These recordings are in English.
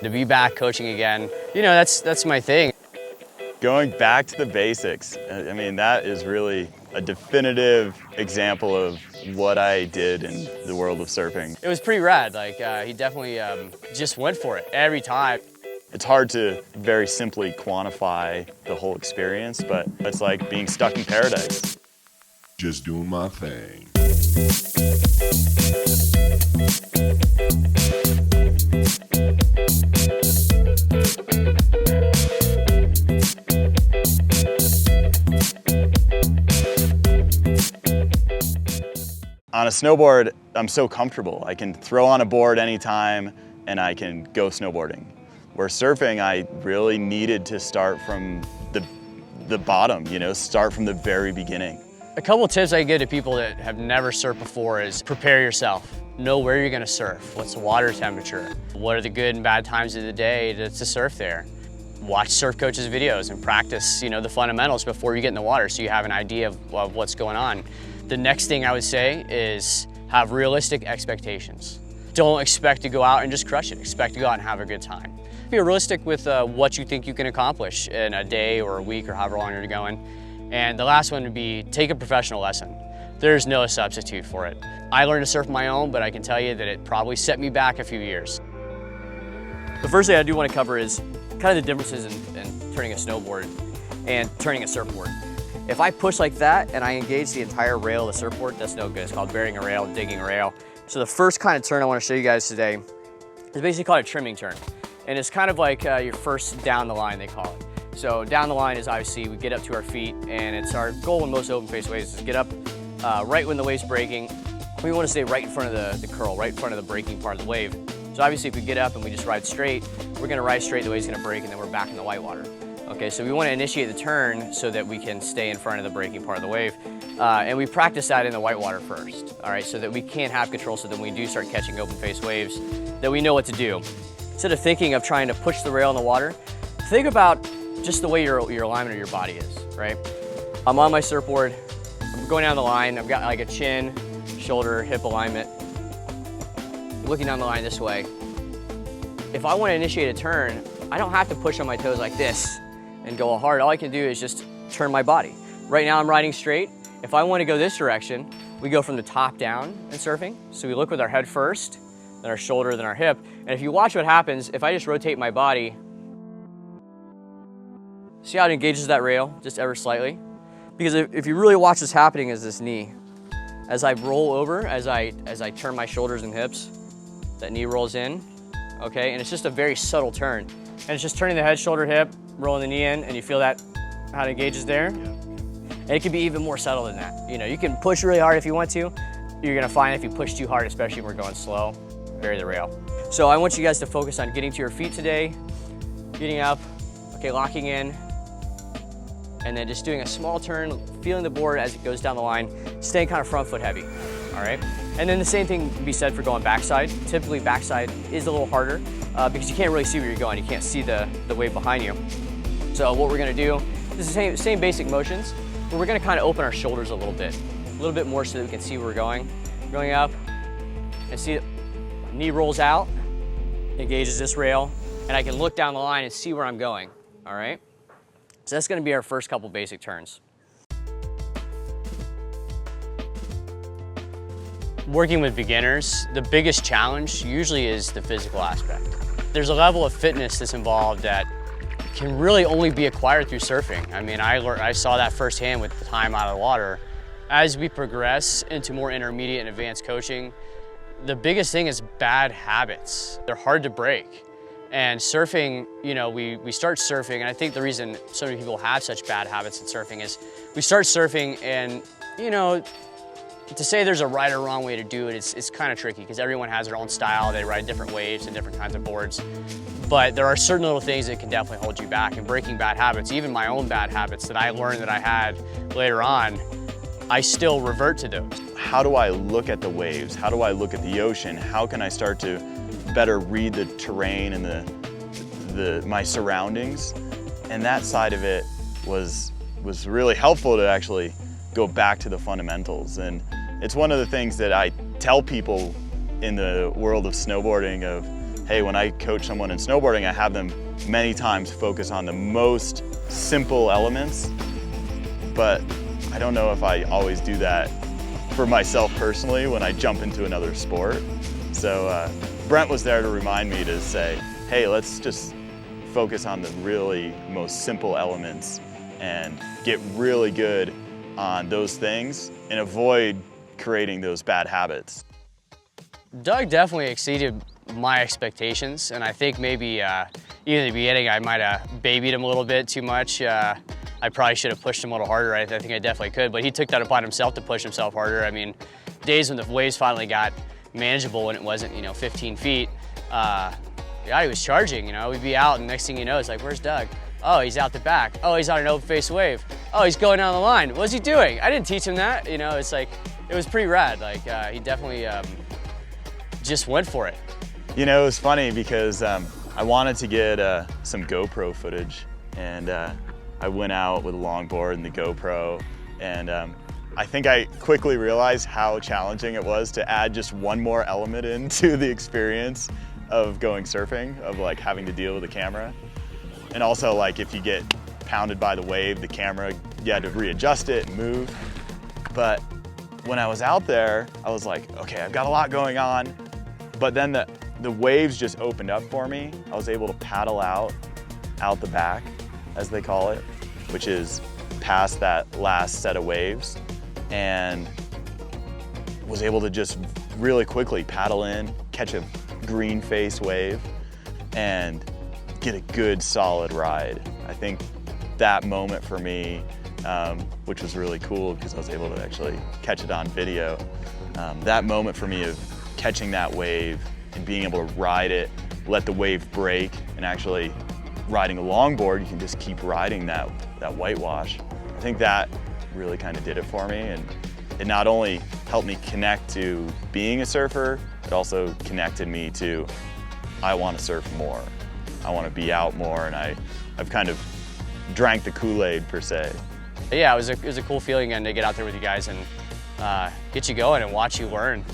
To be back coaching again, you know, that's my thing. Going back to the basics, I mean, that is really a definitive example of what I did in the world of surfing. It was pretty rad. Like, he definitely just went for it every time. It's hard to very simply quantify the whole experience, but it's like being stuck in paradise. Just doing my thing. On a snowboard, I'm so comfortable. I can throw on a board anytime and I can go snowboarding. Where surfing, I really needed to start from the bottom, you know, start from the very beginning. A couple of tips I give to people that have never surfed before is prepare yourself. Know where you're gonna surf. What's the water temperature? What are the good and bad times of the day to surf there? Watch surf coaches' videos and practice, you know, the fundamentals before you get in the water so you have an idea of what's going on. The next thing I would say is have realistic expectations. Don't expect to go out and just crush it. Expect to go out and have a good time. Be realistic with what you think you can accomplish in a day or a week or however long you're going. And the last one would be take a professional lesson. There's no substitute for it. I learned to surf my own, but I can tell you that it probably set me back a few years. The first thing I do want to cover is kind of the differences in turning a snowboard and turning a surfboard. If I push like that and I engage the entire rail of the surfboard, that's no good. It's called bearing a rail, digging a rail. So the first kind of turn I want to show you guys today is basically called a trimming turn. And it's kind of like your first down the line, they call it. So down the line is obviously we get up to our feet, and it's our goal in most open face waves is to get up right when the wave's breaking. We want to stay right in front of the curl, right in front of the breaking part of the wave. So obviously if we get up and we just ride straight, we're going to ride straight, the wave's going to break, and then we're back in the white water. Okay, so we want to initiate the turn so that we can stay in front of the breaking part of the wave. And we practice that in the white water first, all right, so that we can have control so that when we do start catching open face waves, that we know what to do. Instead of thinking of trying to push the rail in the water, think about just the way your alignment of your body is, right? I'm on my surfboard, I'm going down the line, I've got like a chin, shoulder, hip alignment, looking down the line this way. If I want to initiate a turn, I don't have to push on my toes like this and go all hard. All I can do is just turn my body. Right now I'm riding straight. If I want to go this direction, we go from the top down in surfing. So we look with our head first, then our shoulder, then our hip. And if you watch what happens, if I just rotate my body, see how it engages that rail just ever slightly? Because if you really watch what's happening is this knee. As I roll over, as I turn my shoulders and hips, that knee rolls in, okay? And it's just a very subtle turn. And it's just turning the head, shoulder, hip, rolling the knee in, and you feel that, how it engages there? Yeah. And it can be even more subtle than that. You know, you can push really hard if you want to. You're gonna find if you push too hard, especially when we're going slow, bury the rail. So I want you guys to focus on getting to your feet today, getting up, okay, locking in, and then just doing a small turn, feeling the board as it goes down the line, staying kind of front foot heavy, all right? And then the same thing can be said for going backside. Typically backside is a little harder because you can't really see where you're going. You can't see the wave behind you. So what we're gonna do is the same basic motions, but we're gonna kind of open our shoulders a little bit more so that we can see where we're going. Going up and see, knee rolls out, engages this rail, and I can look down the line and see where I'm going, all right? So that's gonna be our first couple basic turns. Working with beginners, the biggest challenge usually is the physical aspect. There's a level of fitness that's involved that can really only be acquired through surfing. I mean, I saw that firsthand with the time out of the water. As we progress into more intermediate and advanced coaching, the biggest thing is bad habits. They're hard to break. And surfing, you know, we start surfing, and I think the reason so many people have such bad habits in surfing is we start surfing and, you know, to say there's a right or wrong way to do it, it's kind of tricky because everyone has their own style. They ride different waves and different kinds of boards. But there are certain little things that can definitely hold you back. And breaking bad habits, even my own bad habits that I learned that I had later on, I still revert to those. How do I look at the waves? How do I look at the ocean? How can I start to better read the terrain and my surroundings? And that side of it was really helpful to actually go back to the fundamentals. And it's one of the things that I tell people in the world of snowboarding of, hey, when I coach someone in snowboarding, I have them many times focus on the most simple elements, but I don't know if I always do that for myself personally when I jump into another sport. So Brent was there to remind me to say, hey, let's just focus on the really most simple elements and get really good on those things and avoid creating those bad habits. Doug definitely exceeded my expectations, and I think maybe even in the beginning I might have babied him a little bit too much. I probably should have pushed him a little harder. I think I definitely could, but he took that upon himself to push himself harder. I mean, days when the waves finally got manageable when it wasn't, 15 feet, yeah, he was charging, we'd be out and next thing you know, it's like, where's Doug? Oh, he's out the back. Oh, he's on an open face wave. Oh, he's going down the line. What's he doing? I didn't teach him that. It's like, it was pretty rad. Like, he definitely just went for it. It was funny because I wanted to get some GoPro footage, and I went out with a longboard and the GoPro, and I think I quickly realized how challenging it was to add just one more element into the experience of going surfing, of like having to deal with the camera. And also, like, if you get pounded by the wave, the camera, you had to readjust it and move. But when I was out there, I was like, okay, I've got a lot going on. But then the waves just opened up for me. I was able to paddle out the back, as they call it, which is past that last set of waves, and was able to just really quickly paddle in, catch a green face wave, and get a good solid ride. I think that moment for me, which was really cool because I was able to actually catch it on video, that moment for me of catching that wave and being able to ride it, let the wave break, and actually riding a longboard, you can just keep riding that whitewash. I think that really kind of did it for me, and it not only helped me connect to being a surfer, it also connected me to, I want to surf more. I want to be out more, and I've kind of drank the Kool-Aid per se. Yeah, it was a cool feeling to get out there with you guys and get you going and watch you learn.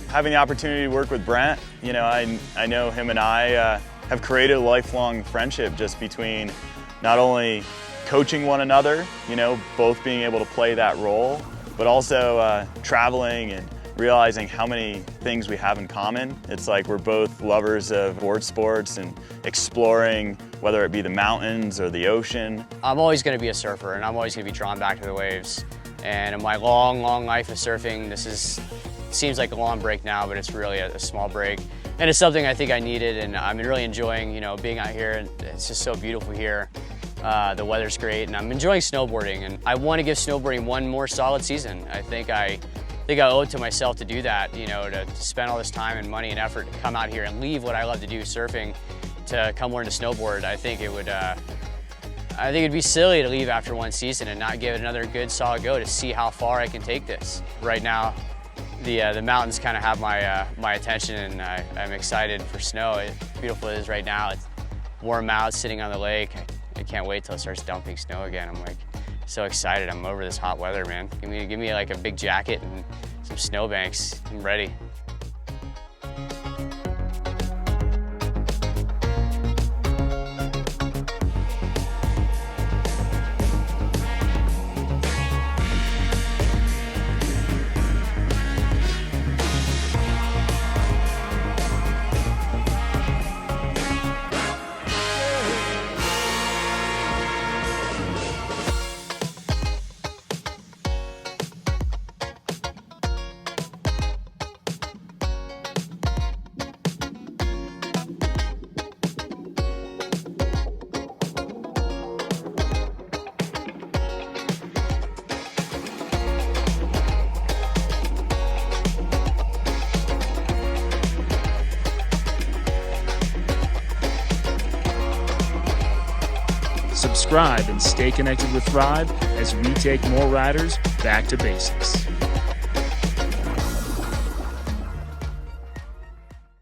Having the opportunity to work with Brent, I know him and I have created a lifelong friendship just between not only coaching one another, both being able to play that role, but also traveling and realizing how many things we have in common. It's like we're both lovers of board sports and exploring, whether it be the mountains or the ocean. I'm always going to be a surfer, and I'm always going to be drawn back to the waves. And in my long, long life of surfing, seems like a long break now, but it's really a small break. And it's something I think I needed, and I'm really enjoying, being out here. And it's just so beautiful here. The weather's great, and I'm enjoying snowboarding, and I want to give snowboarding one more solid season. I think I owe it to myself to do that, to spend all this time and money and effort to come out here and leave what I love to do, surfing, to come learn to snowboard. I think it'd be silly to leave after one season and not give it another good solid go to see how far I can take this. Right now, the mountains kind of have my attention, and I'm excited for snow. As beautiful it is right now. It's warm out, sitting on the lake. I can't wait till it starts dumping snow again. I'm like so excited. I'm over this hot weather, man. Give me like a big jacket and some snowbanks. I'm ready. Subscribe and stay connected with Thrive as we take more riders back to basics.